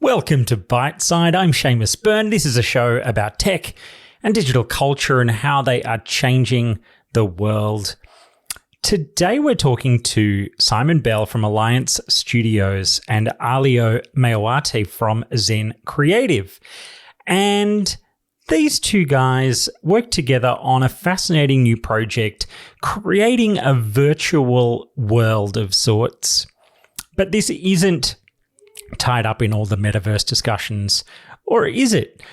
Welcome to Biteside. I'm Seamus Byrne. This is a show about tech and digital culture and how they are changing the world. Today we're talking to Simon Bell from Alliance Studios and R-leeo Maoate from Zen Creative. And these two guys work together on a fascinating new project, creating a virtual world of sorts. But this isn't tied up in all the metaverse discussions, or is it?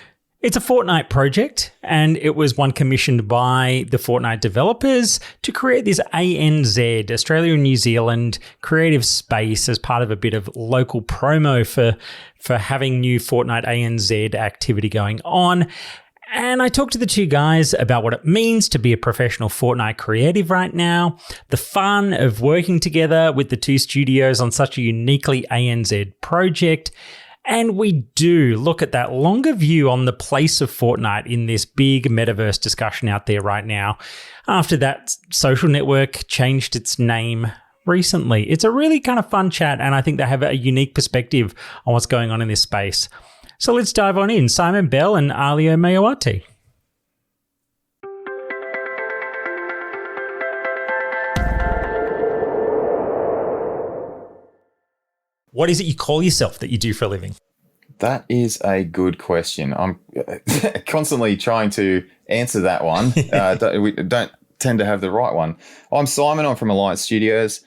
It's a Fortnite project, and it was one commissioned by the Fortnite developers to create this ANZ, Australia and New Zealand, creative space as part of a bit of local promo for having new Fortnite ANZ activity going on. And I talked to the two guys about what it means to be a professional Fortnite creative right now, the fun of working together with the two studios on such a uniquely ANZ project. And we do look at that longer view on the place of Fortnite in this big metaverse discussion out there right now, after that social network changed its name recently. It's a really kind of fun chat, and I think they have a unique perspective on what's going on in this space. So let's dive on in. Simon Bell and R-leeo Maoate. What is it you call yourself that you do for a living? That is a good question. I'm constantly trying to answer that one. We don't tend to have the right one. I'm Simon. I'm from Alliance Studios.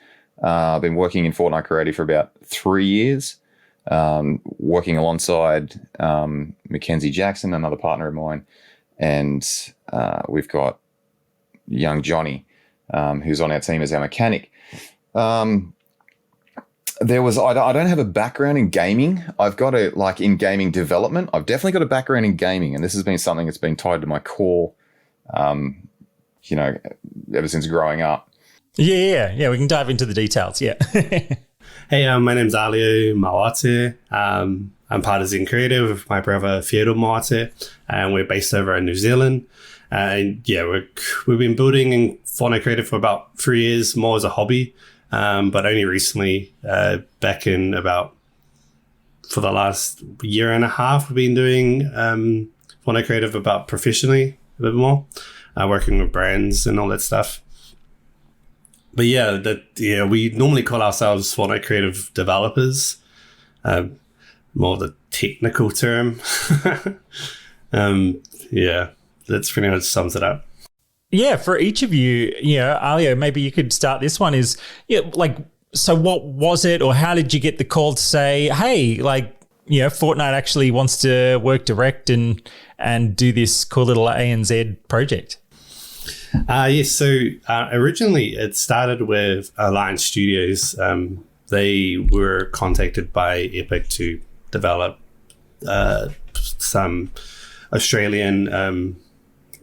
I've been working in Fortnite Creative for about 3 years. Working alongside Mackenzie Jackson, another partner of mine, and we've got young Johnny, who's on our team as our mechanic. I don't have a background in gaming. I've got in gaming development. I've definitely got a background in gaming, and this has been something that's been tied to my core, ever since growing up. Yeah. We can dive into the details. Yeah. Hey, my name's R-leeo Maoate. I'm part of Zen Creative with my brother Theodore Maoate, and we're based over in New Zealand. And we've been building in Fortnite Creative for about 3 years, more as a hobby, but only recently, back in for the last year and a half, we've been doing Fortnite Creative about professionally a bit more, working with brands and all that stuff. But we normally call ourselves Fortnite Creative developers, more the technical term. That's pretty much sums it up. Yeah, for each of you, R-leeo, maybe you could start this one so what was it, or how did you get the call to say, hey, Fortnite actually wants to work direct and do this cool little ANZ project? Originally it started with Alliance Studios. They were contacted by Epic to develop some Australian,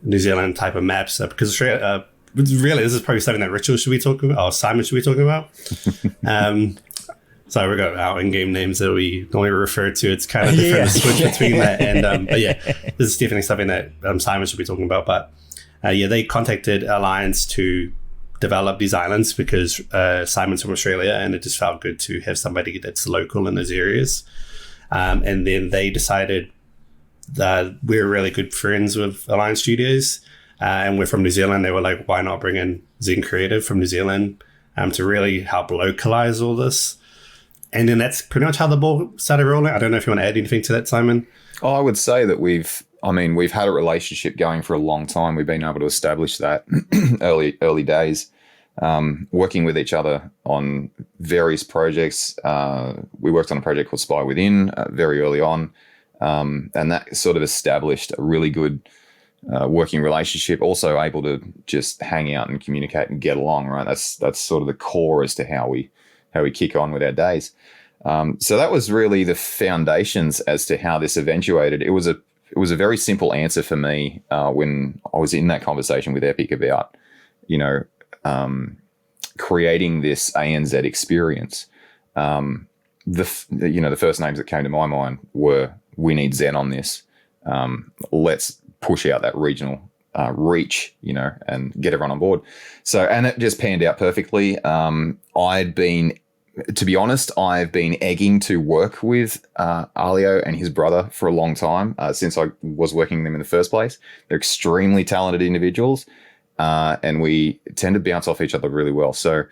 New Zealand type of maps, because Australia, really, this is probably something that Richard should be talking about, or Simon should be talking about. So we've got our in-game names that we normally refer to. It's kind of different to switch between that. And this is definitely something that Simon should be talking about. But they contacted Alliance to develop these islands because Simon's from Australia, and it just felt good to have somebody that's local in those areas. And then they decided that we're really good friends with Alliance Studios, and we're from New Zealand. They were like, why not bring in Zen Creative from New Zealand to really help localize all this? And then that's pretty much how the ball started rolling. I don't know if you want to add anything to that, Simon. I would say that we've had a relationship going for a long time. We've been able to establish that early days, working with each other on various projects. We worked on a project called Spy Within very early on, and that sort of established a really good working relationship. Also able to just hang out and communicate and get along. Right, that's sort of the core as to how we kick on with our days. So that was really the foundations as to how this eventuated. It was a very simple answer for me when I was in that conversation with Epic about, creating this ANZ experience. The first names that came to my mind were, we need Zen on this. Let's push out that regional reach, and get everyone on board. So, and it just panned out perfectly. I'd been to be honest, I've been egging to work with R-leeo and his brother for a long time, since I was working with them in the first place. They're extremely talented individuals, and we tend to bounce off each other really well. So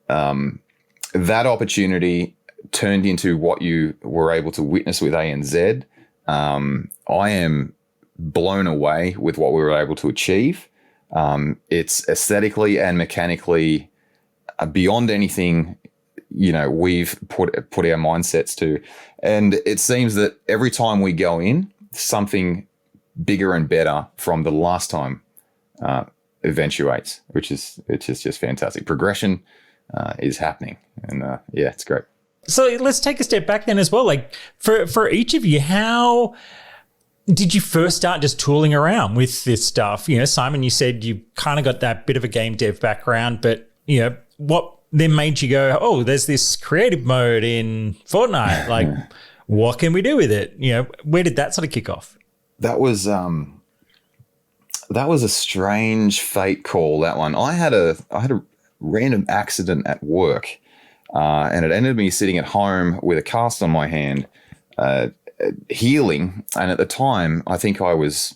that opportunity turned into what you were able to witness with ANZ. I am blown away with what we were able to achieve. It's aesthetically and mechanically beyond anything, we've put our mindsets to. And it seems that every time we go in, something bigger and better from the last time eventuates, which is just fantastic. Progression is happening. And yeah, it's great. So let's take a step back then as well. Like for each of you, how did you first start just tooling around with this stuff? Simon, you said you kind of got that bit of a game dev background, but what then made you go, oh, there's this creative mode in Fortnite. Like, what can we do with it? Where did that sort of kick off? That was a strange fate call, that one. I had a random accident at work. And it ended me sitting at home with a cast on my hand, healing. And at the time, I think I was,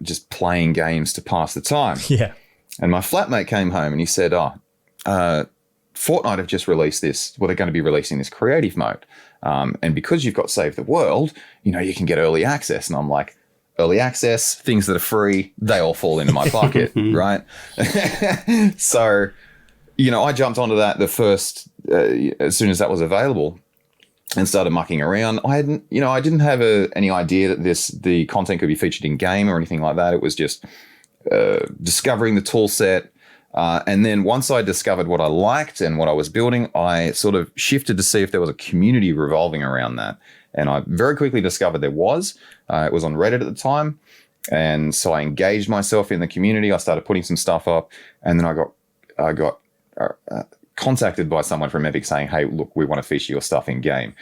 just playing games to pass the time. Yeah. And my flatmate came home and he said, Fortnite have just released this. Well, they're going to be releasing this creative mode. And because you've got Save the World, you can get early access. And I'm like, early access, things that are free, they all fall into my bucket, right? So... I jumped onto that the first, as soon as that was available, and started mucking around. I didn't have any idea that the content could be featured in game or anything like that. It was just discovering the tool set. And then once I discovered what I liked and what I was building, I sort of shifted to see if there was a community revolving around that. And I very quickly discovered there was. It was on Reddit at the time. And so I engaged myself in the community. I started putting some stuff up, and then I got contacted by someone from Epic saying, hey, look, we want to feature your stuff in game.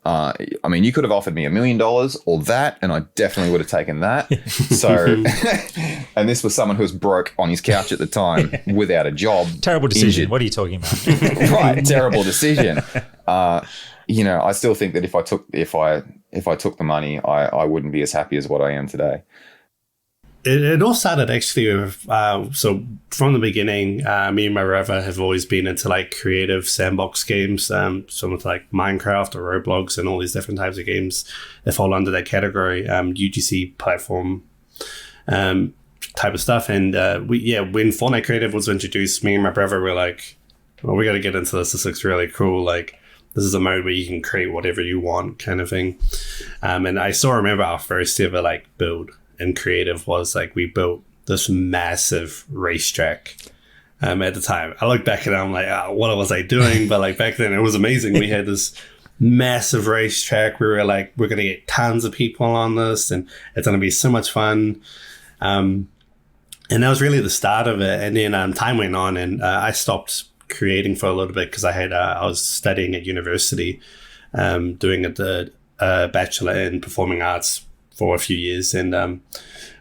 You could have offered me $1 million or that, and I definitely would have taken that. So, and this was someone who was broke on his couch at the time without a job. Terrible decision. Injured. What are you talking about? Right. Terrible decision. I still think that if I took the money, I wouldn't be as happy as what I am today. It all started actually with, so from the beginning, me and my brother have always been into like creative sandbox games, some with like Minecraft or Roblox and all these different types of games that fall under that category, UGC platform type of stuff. And when Fortnite Creative was introduced, me and my brother were like, well, we got to get into this. This looks really cool. Like, this is a mode where you can create whatever you want kind of thing. And I still remember our first ever like build in creative was like we built this massive racetrack at the time. I look back and I'm like, what was I doing? But like back then it was amazing. We had this massive racetrack. We were like, we're going to get tons of people on this and it's going to be so much fun. And that was really the start of it. And then time went on and I stopped creating for a little bit because I was studying at university, doing a bachelor in performing arts for a few years, and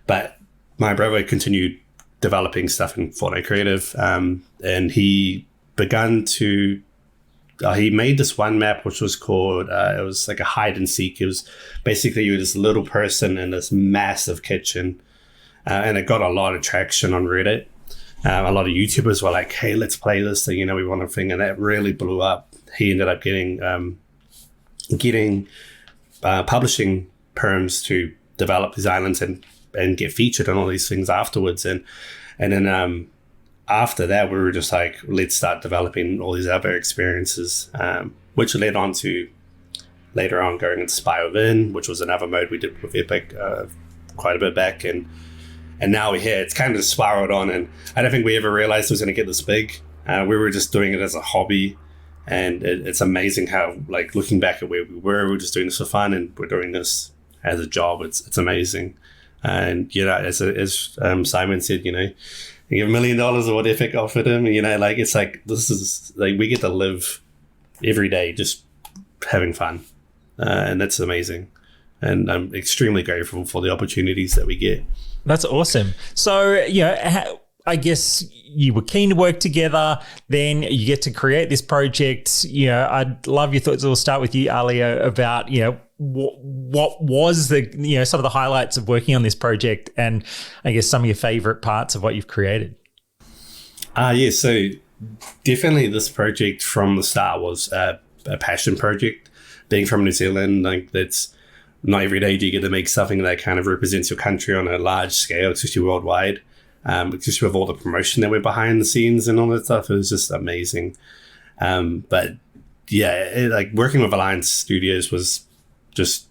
but my brother continued developing stuff in Fortnite Creative, and he made this one map which was called it was like a hide and seek. It was basically you were this little person in this massive kitchen, and it got a lot of traction on Reddit. A lot of YouTubers were like, "Hey, let's play this thing," we want a thing, and that really blew up. He ended up getting publishing perms to develop these islands and get featured on all these things afterwards. And then after that, we were just like, let's start developing all these other experiences, which led on to later on going into Spy Within, which was another mode we did with Epic quite a bit back. And now we're here. It's kind of spiraled on. And I don't think we ever realized it was going to get this big. We were just doing it as a hobby. And it's amazing how, like, looking back at where we were just doing this for fun, and we're doing this as a job. It's amazing. And, as Simon said, you give $1 million or what Epic offered him, it's like, this is like, we get to live every day just having fun. And that's amazing. And I'm extremely grateful for the opportunities that we get. That's awesome. So, I guess you were keen to work together. Then you get to create this project. You know, I'd love your thoughts. We'll start with you, R-leeo, about, you know, what was the, you know, some of the highlights of working on this project, and I guess some of your favorite parts of what you've created. Yeah, so definitely this project from the start was a passion project. Being from New Zealand, like, that's not every day do you get to make something that kind of represents your country on a large scale, especially worldwide. Especially with all the promotion that went behind the scenes and all that stuff, it was just amazing. But yeah, like working with Alliance Studios was just,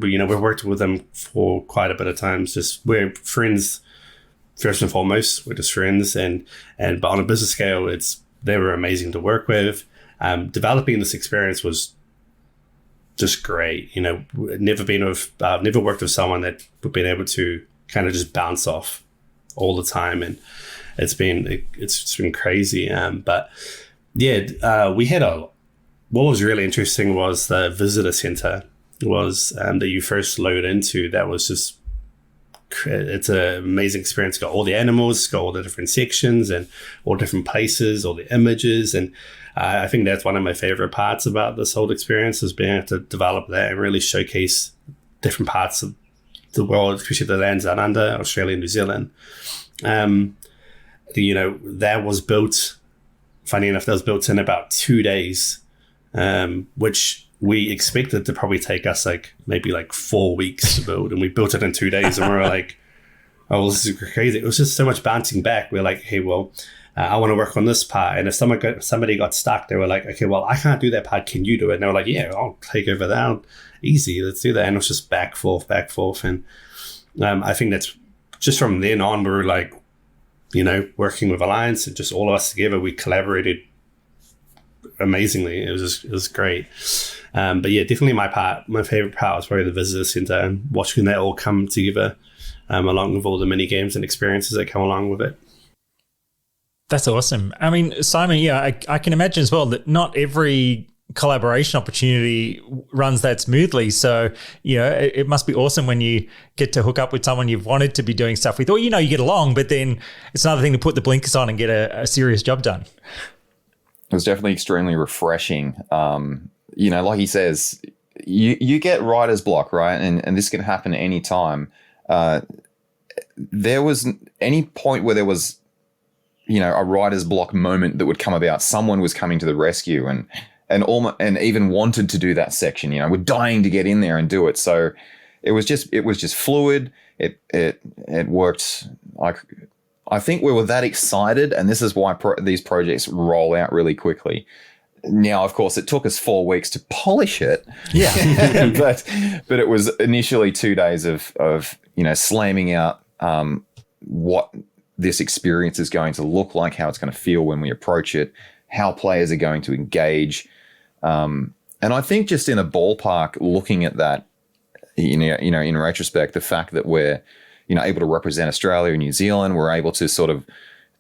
you know, we've worked with them for quite a bit of times. Just we're friends first and foremost. We're just friends, but on a business scale, they were amazing to work with. Developing this experience was just great. You know, never worked with someone that we've been able to kind of just bounce off all the time, and it's been crazy. But yeah, we had what was really interesting was the visitor center was that you first load into. That was just, it's an amazing experience. It's got all the animals, it's got all the different sections and all different places, all the images. And I think that's one of my favorite parts about this whole experience, is being able to develop that and really showcase different parts of the world, especially the lands down under, Australia and New Zealand. You know, that was built, funny enough, that was built in about 2 days, which we expected to probably take us maybe 4 weeks to build, and we built it in 2 days, and we were like, oh, well, this is crazy. It was just so much bouncing back. We're like, hey, well, I want to work on this part. And if somebody got stuck, they were like, okay, well, I can't do that part. Can you do it? And they were like, yeah, I'll take over that. Easy, let's do that. And it was just back, forth. And I think that's just from then on, we were like, you know, working with Alliance, and just all of us together, we collaborated amazingly. It was great. But yeah, definitely my favorite part was probably the visitor center and watching that all come together, along with all the mini games and experiences that come along with it. That's awesome. I mean, Simon, yeah, I can imagine as well that not every collaboration opportunity runs that smoothly. So, you know, it must be awesome when you get to hook up with someone you've wanted to be doing stuff with, or, you know, you get along, but then it's another thing to put the blinkers on and get a serious job done. It was definitely extremely refreshing. You know, like he says, you get writer's block, right? And this can happen any time. There was any point where there was, you know, a writer's block moment that would come about. Someone was coming to the rescue and even wanted to do that section. You know, we're dying to get in there and do it. So it was just fluid. It worked. I think we were that excited, and this is why these projects roll out really quickly. Now, of course, it took us 4 weeks to polish it. Yeah, but it was initially 2 days of you know, slamming out what this experience is going to look like, how it's going to feel when we approach it, how players are going to engage. And I think just in a ballpark, looking at that, you know, in retrospect, the fact that we're, you know, able to represent Australia and New Zealand, we're able to sort of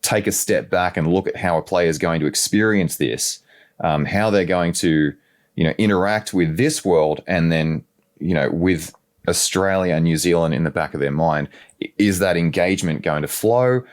take a step back and look at how a player is going to experience this, how they're going to, you know, interact with this world, and then, you know, with Australia and New Zealand in the back of their mind. Is that engagement going to flow?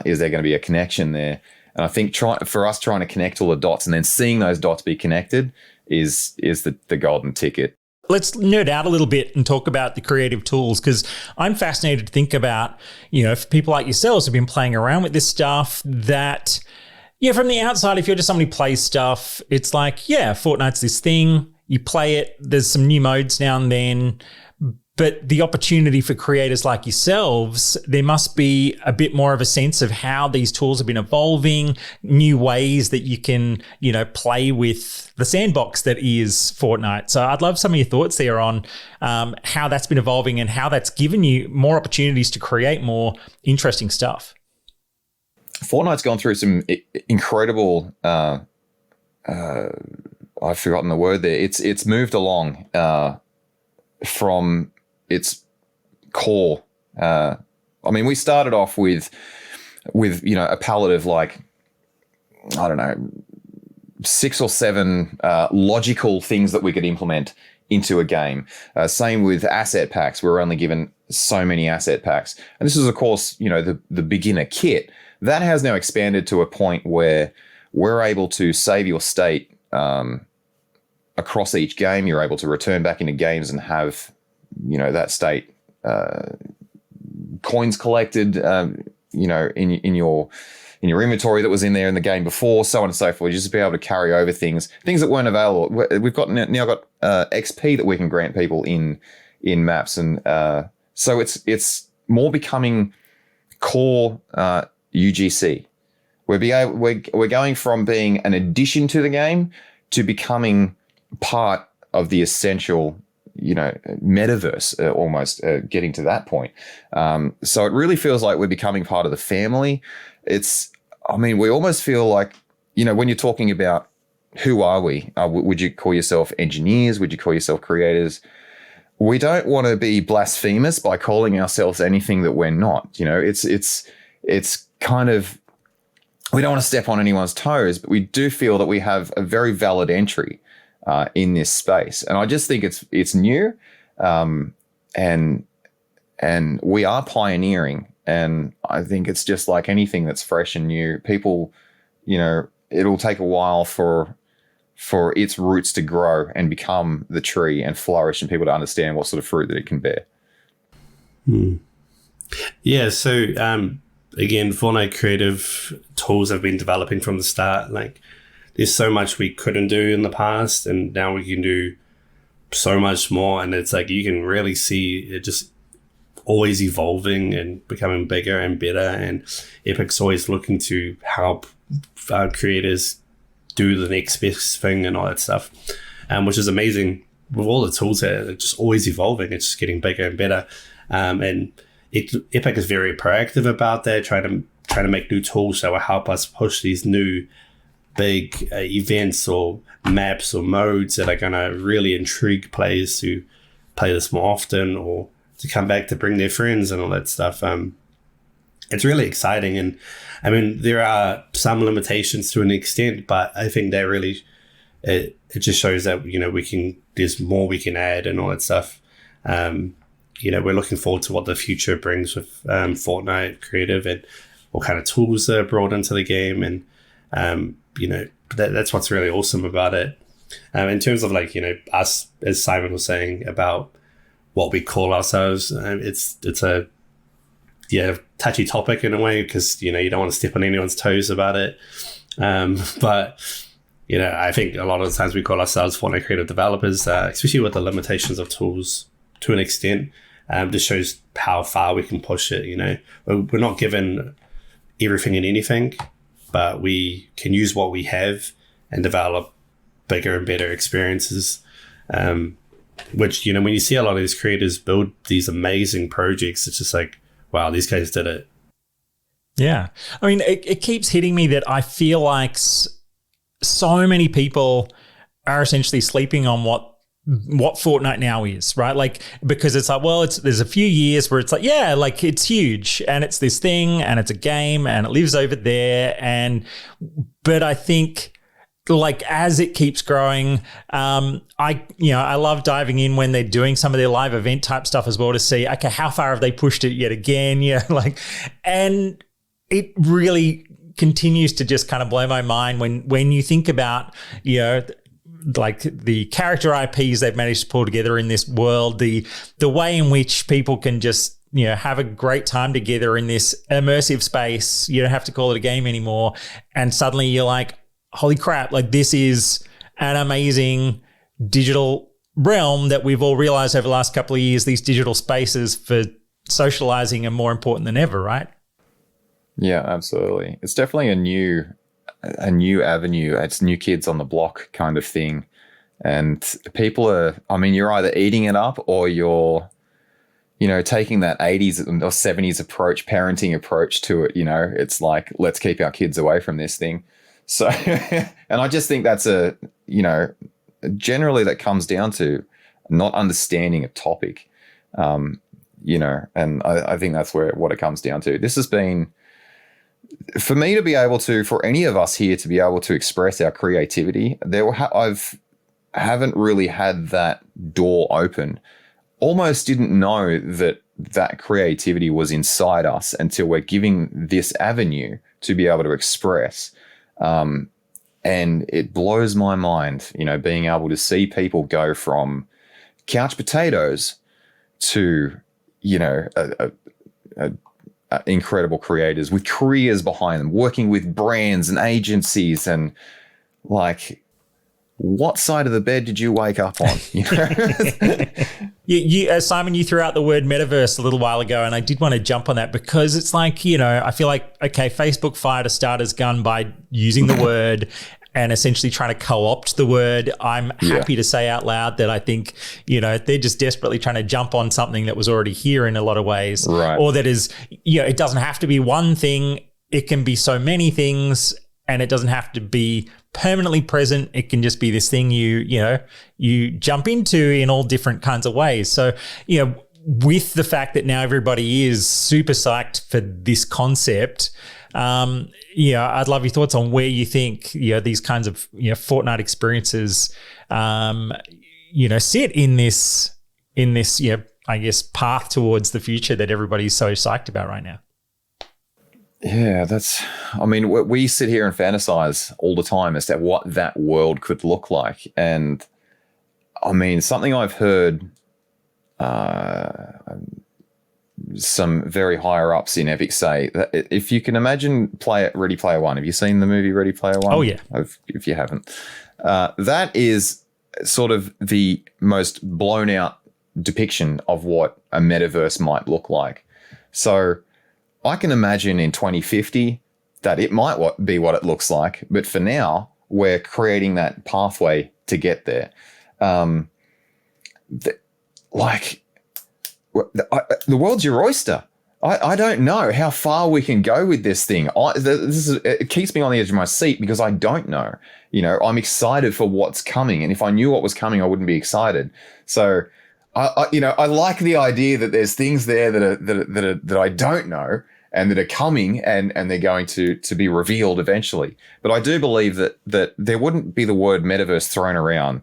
Is there going to be a connection there? And I think for us trying to connect all the dots and then seeing those dots be connected is the golden ticket. Let's nerd out a little bit and talk about the creative tools, because I'm fascinated to think about, you know, for people like yourselves who've been playing around with this stuff, that, yeah, from the outside, if you're just somebody who plays stuff, it's like, yeah, Fortnite's this thing, you play it, there's some new modes now and then. But the opportunity for creators like yourselves, there must be a bit more of a sense of how these tools have been evolving, new ways that you can, you know, play with the sandbox that is Fortnite. So I'd love some of your thoughts there on how that's been evolving and how that's given you more opportunities to create more interesting stuff. Fortnite's gone through some incredible, I've forgotten the word there. It's moved along from its core. I mean, we started off with you know, a palette of like, I don't know, 6 or 7 logical things that we could implement into a game. Same with asset packs. We were only given so many asset packs, and this is, of course, you know, the beginner kit. that has now expanded to a point where we're able to save your state across each game. You're able to return back into games and have, that state coins collected, in your inventory that was in there in the game before, so on and so forth. Just to be able to carry over things that weren't available. We've got XP that we can grant people in maps, and so it's more becoming core UGC. We're going from being an addition to the game to becoming part of the essential, metaverse, almost getting to that point. So it really feels like we're becoming part of the family. We almost feel like, when you're talking about who are we, would you call yourself engineers? Would you call yourself creators? We don't want to be blasphemous by calling ourselves anything that we're not. It's kind of, we don't want to step on anyone's toes, but we do feel that we have a very valid entry in this space. And I just think it's new, and we are pioneering. And I think it's just like anything that's fresh and new. People, it'll take a while for its roots to grow and become the tree and flourish, and people to understand what sort of fruit that it can bear. Yeah. So again, Fortnite Creative tools have been developing from the start. Like, there's so much we couldn't do in the past, and now we can do so much more. And it's like you can really see it just always evolving and becoming bigger and better. And Epic's always looking to help creators do the next best thing and all that stuff, which is amazing. With all the tools there, they're just always evolving. It's just getting bigger and better. And Epic is very proactive about that, trying to make new tools that will help us push these new big events or maps or modes that are going to really intrigue players to play this more often, or to come back to bring their friends and all that stuff. It's really exciting. And I mean, there are some limitations to an extent, but I think that really, it just shows that, there's more we can add and all that stuff. We're looking forward to what the future brings with Fortnite Creative, and what kind of tools are brought into the game. And, that's what's really awesome about it. In terms of us, as Simon was saying about what we call ourselves, it's a touchy topic in a way, because you don't want to step on anyone's toes about it. But I think a lot of the times we call ourselves Fortnite creative developers, especially with the limitations of tools to an extent. This shows how far we can push it. We're not given everything and anything, but we can use what we have and develop bigger and better experiences. Which, when you see a lot of these creators build these amazing projects, it's just like, wow, these guys did it. Yeah. I mean, it keeps hitting me that I feel like so many people are essentially sleeping on what Fortnite now is, right? Like, because it's like, well, there's a few years where it's like, yeah, like it's huge and it's this thing and it's a game and it lives over there. But I think, like, as it keeps growing, I love diving in when they're doing some of their live event type stuff as well, to see, okay, how far have they pushed it yet again? And it really continues to just kind of blow my mind when you think about, like the character IPs they've managed to pull together in this world, the way in which people can just, have a great time together in this immersive space. You don't have to call it a game anymore. And suddenly you're like, holy crap, like this is an amazing digital realm that we've all realized over the last couple of years. These digital spaces for socializing are more important than ever, right? Yeah, absolutely. It's definitely a new avenue. It's new kids on the block kind of thing. And people are, you're either eating it up or you're, taking that 80s or 70s parenting approach to it. It's like, let's keep our kids away from this thing. So, and I just think that's generally that comes down to not understanding a topic, and I think that's what it comes down to. This has been, for me to be able to, for any of us here to be able to express our creativity, haven't really had that door open. Almost didn't know that that creativity was inside us until we're giving this avenue to be able to express. And it blows my mind, being able to see people go from couch potatoes to, incredible creators with careers behind them, working with brands and agencies, and like, what side of the bed did you wake up on? Simon, you threw out the word metaverse a little while ago, and I did want to jump on that because it's like, I feel like, okay, Facebook fired a starter's gun by using the word and essentially trying to co-opt the word. I'm happy to say out loud that I think, they're just desperately trying to jump on something that was already here in a lot of ways. Right. Or that is, it doesn't have to be one thing. It can be so many things, and it doesn't have to be permanently present. It can just be this thing you jump into in all different kinds of ways. So, with the fact that now everybody is super psyched for this concept, I'd love your thoughts on where you think these kinds of Fortnite experiences sit in this I guess path towards the future that everybody's so psyched about right now. Yeah, we sit here and fantasize all the time as to what that world could look like. And something I've heard some very higher ups in Epic say that if you can imagine Ready Player One. Have you seen the movie Ready Player One? Oh, yeah. If you haven't. That is sort of the most blown out depiction of what a metaverse might look like. So I can imagine in 2050 that it might be what it looks like. But for now, we're creating that pathway to get there. The world's your oyster. I don't know how far we can go with this thing. It keeps me on the edge of my seat because I don't know. I'm excited for what's coming, and if I knew what was coming, I wouldn't be excited. So, I like the idea that there's things there that I don't know and that are coming, and they're going to be revealed eventually. But I do believe that there wouldn't be the word metaverse thrown around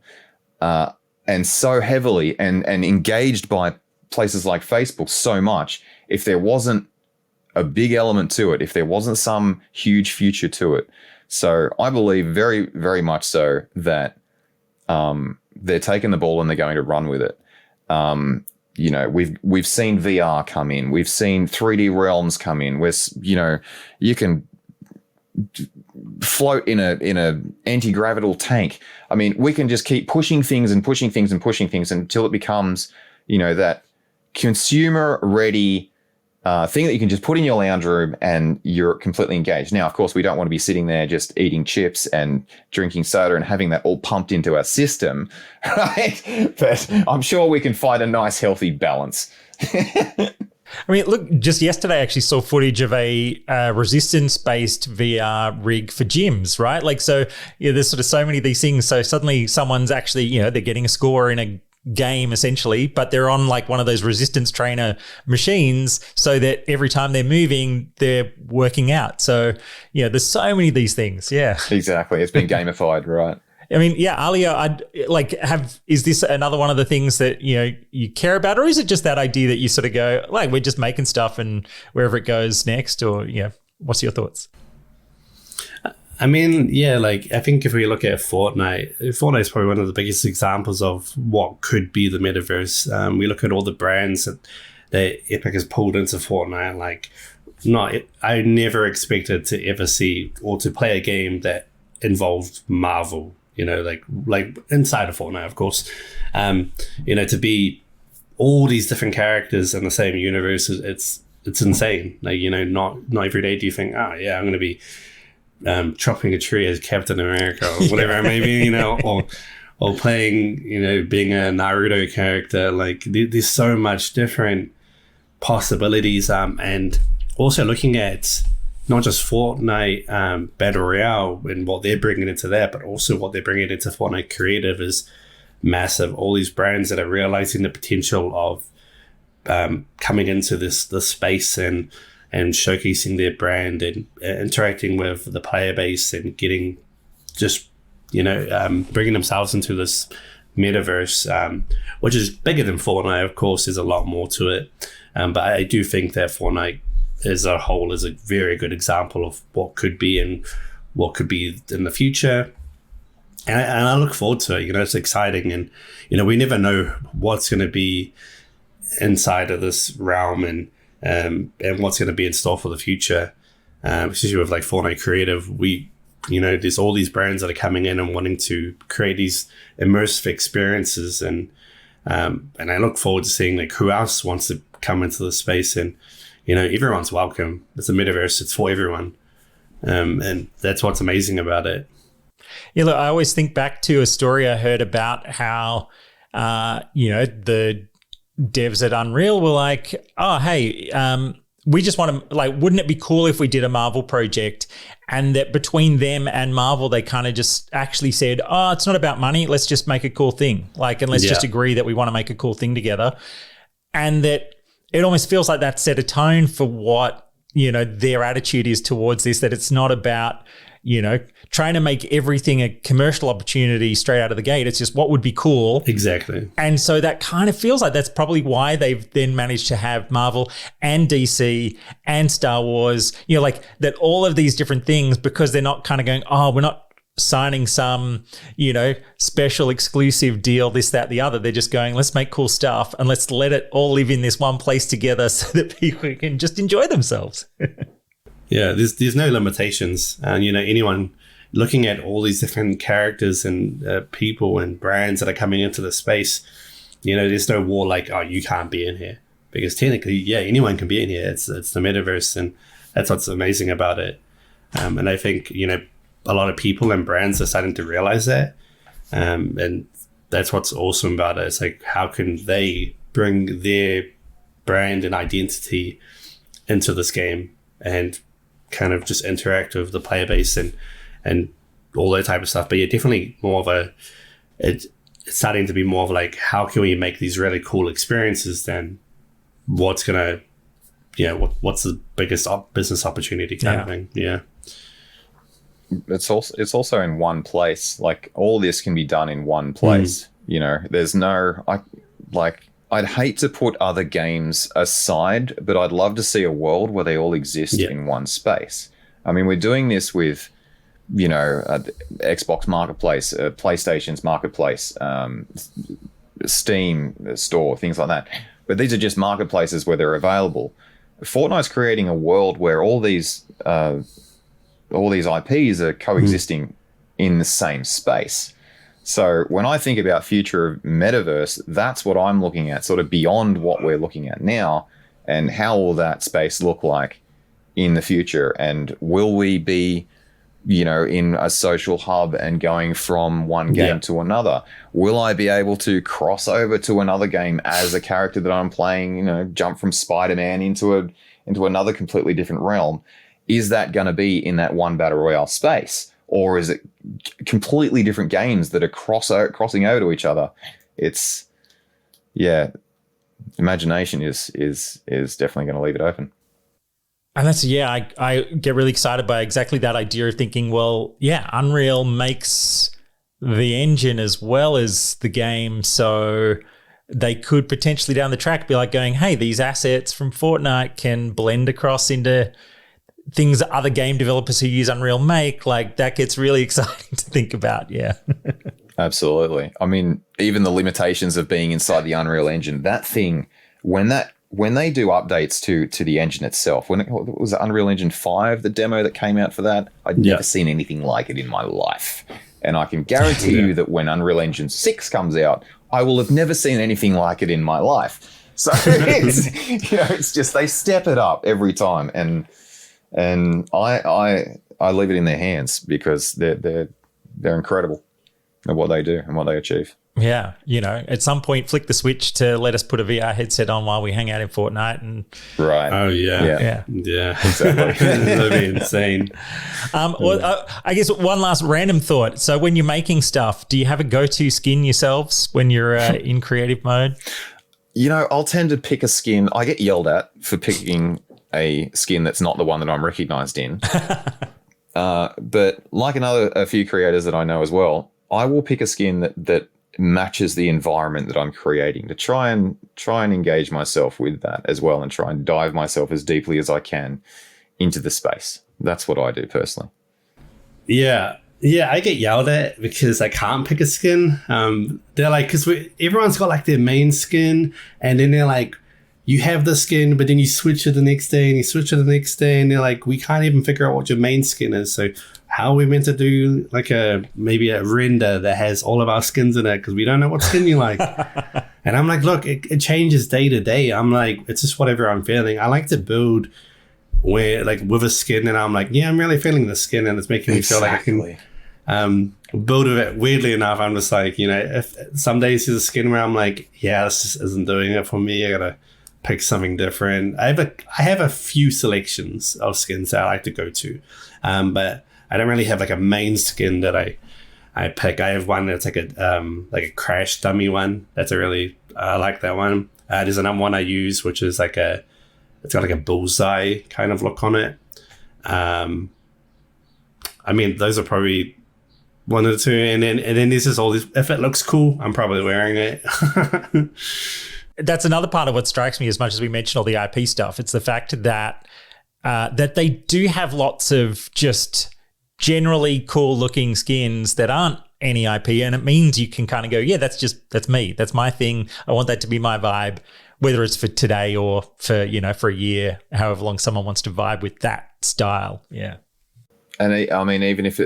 and so heavily and engaged by places like Facebook so much if there wasn't a big element to it, if there wasn't some huge future to it. So I believe very, very much so that they're taking the ball and they're going to run with it. We've seen VR come in, we've seen 3D realms come in, where you can float in a anti-gravital tank. We can just keep pushing things until it becomes that consumer ready thing that you can just put in your lounge room and you're completely engaged. Now, of course, we don't want to be sitting there just eating chips and drinking soda and having that all pumped into our system, right? But I'm sure we can find a nice, healthy balance. Look, just yesterday I actually saw footage of a resistance-based VR rig for gyms, right? There's sort of so many of these things. So suddenly someone's actually, they're getting a score in a game essentially, but they're on one of those resistance trainer machines so that every time they're moving, they're working out. So, there's so many of these things. Yeah, exactly. It's been gamified, right? R-leeo, is this another one of the things that, you care about, or is it just that idea that you sort of go, we're just making stuff and wherever it goes next, or, what's your thoughts? I think if we look at Fortnite is probably one of the biggest examples of what could be the metaverse. We look at all the brands that Epic has pulled into Fortnite. I never expected to ever see or to play a game that involved Marvel, like inside of Fortnite, of course. To be all these different characters in the same universe, it's insane. Not every day do you think, I'm going to be chopping a tree as Captain America or whatever it may be, or playing, being a Naruto character. There's so much different possibilities, and also looking at not just Fortnite Battle Royale and what they're bringing into that, but also what they're bringing into Fortnite Creative is massive. All these brands that are realizing the potential of coming into this space and showcasing their brand and interacting with the player base and getting just, bringing themselves into this metaverse, which is bigger than Fortnite. Of course, there's a lot more to it. But I do think that Fortnite as a whole is a very good example of what could be and what could be in the future. And I look forward to it. It's exciting. And, we never know what's going to be inside of this realm and what's going to be in store for the future. Especially with like Fortnite Creative, there's all these brands that are coming in and wanting to create these immersive experiences. And I look forward to seeing like who else wants to come into the space. And, everyone's welcome. It's a metaverse. It's for everyone. And that's what's amazing about it. Yeah, look, I always think back to a story I heard about how, the devs at Unreal were like, oh, hey, we just want to, like, wouldn't it be cool if we did a Marvel project? And that between them and Marvel, they kind of just actually said, oh, it's not about money. Let's just make a cool thing. And let's just agree that we want to make a cool thing together. And that it almost feels like that set a tone for what, their attitude is towards this, that it's not about, trying to make everything a commercial opportunity straight out of the gate. It's just what would be cool. Exactly. And so that kind of feels like that's probably why they've then managed to have Marvel and DC and Star Wars, that all of these different things, because they're not kind of going, oh, we're not signing some, special exclusive deal, this, that, the other. They're just going, let's make cool stuff and let's let it all live in this one place together so that people can just enjoy themselves. Yeah, there's no limitations. And, anyone looking at all these different characters and people and brands that are coming into the space, there's no wall like, oh, you can't be in here. Because technically, anyone can be in here. It's the metaverse, and that's what's amazing about it. And I think, a lot of people and brands are starting to realize that. And that's what's awesome about it. It's like, how can they bring their brand and identity into this game and kind of just interact with the player base and all that type of stuff. But definitely more of it's starting to be more of like, how can we make these really cool experiences than what's going to, what's the biggest business opportunity kind of thing. Yeah. It's also in one place. Like, all this can be done in one place. There's no, I'd hate to put other games aside, but I'd love to see a world where they all exist in one space. I mean, we're doing this with, Xbox Marketplace, PlayStation's Marketplace, Steam store, things like that. But these are just marketplaces where they're available. Fortnite's creating a world where all these IPs are coexisting in the same space. So when I think about future of metaverse, that's what I'm looking at, sort of beyond what we're looking at now, and how will that space look like in the future? And will we be, in a social hub and going from one game to another? Will I be able to cross over to another game as a character that I'm playing, jump from Spider-Man into another completely different realm? Is that going to be in that one battle royale space? Or is it completely different games that are crossing over to each other? It's, imagination is definitely going to leave it open. And that's, I get really excited by exactly that idea of thinking, well, Unreal makes the engine as well as the game. So they could potentially down the track be like going, hey, these assets from Fortnite can blend across into things that other game developers who use Unreal make. Like, that gets really exciting to think about. Yeah. Absolutely. I mean, even the limitations of being inside the Unreal Engine, that thing, when they do updates to the engine itself, when it was Unreal Engine 5, the demo that came out for that, I'd never seen anything like it in my life. And I can guarantee you that when Unreal Engine 6 comes out, I will have never seen anything like it in my life. So it's just, they step it up every time. And I leave it in their hands because they're incredible at what they do and what they achieve. Yeah, at some point, flick the switch to let us put a VR headset on while we hang out in Fortnite, and right. Oh yeah, exactly. That'd be insane. Well, I guess one last random thought. So, when you're making stuff, do you have a go-to skin yourselves when you're in creative mode? I'll tend to pick a skin. I get yelled at for picking a skin that's not the one that I'm recognized in. But like a few creators that I know as well, I will pick a skin that matches the environment that I'm creating, to try and engage myself with that as well, and try and dive myself as deeply as I can into the space. That's what I do personally. Yeah, I get yelled at because I can't pick a skin. They're like, because everyone's got like their main skin, and then they're like, you have the skin, but then you switch it the next day, and you switch it the next day, and they're like, we can't even figure out what your main skin is. So how are we meant to do like maybe a render that has all of our skins in it, because we don't know what skin you like? And I'm like, look, it changes day to day. I'm like, it's just whatever I'm feeling. I like to build where like with a skin, and I'm like, yeah, I'm really feeling the skin, and it's making me feel like I can build with it. Weirdly enough, I'm just like, if some days there's a skin where I'm like, yeah, this just isn't doing it for me, I gotta pick something different. I have a few selections of skins that I like to go to, but I don't really have like a main skin that I pick. I have one that's like a crash dummy one. That's I like that one. There's another one I use, which is it's got like a bullseye kind of look on it. I mean, those are probably one of the two. And then there's just all this, if it looks cool, I'm probably wearing it. That's another part of what strikes me, as much as we mentioned all the IP stuff. It's the fact that that they do have lots of just generally cool looking skins that aren't any IP, and it means you can kind of go, yeah, that's me. That's my thing. I want that to be my vibe, whether it's for today or for, for a year, however long someone wants to vibe with that style. Yeah. And I mean, even if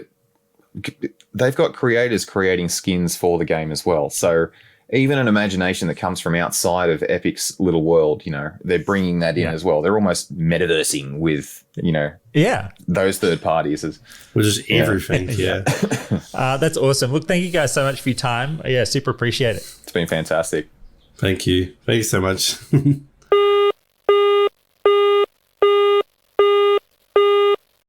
they've got creators creating skins for the game as well. So even an imagination that comes from outside of Epic's little world, they're bringing that in as well. They're almost metaversing with, those third parties. Which is everything. Yeah. That's awesome. Look, thank you guys so much for your time. Yeah, super appreciate it. It's been fantastic. Thank you. Thank you so much.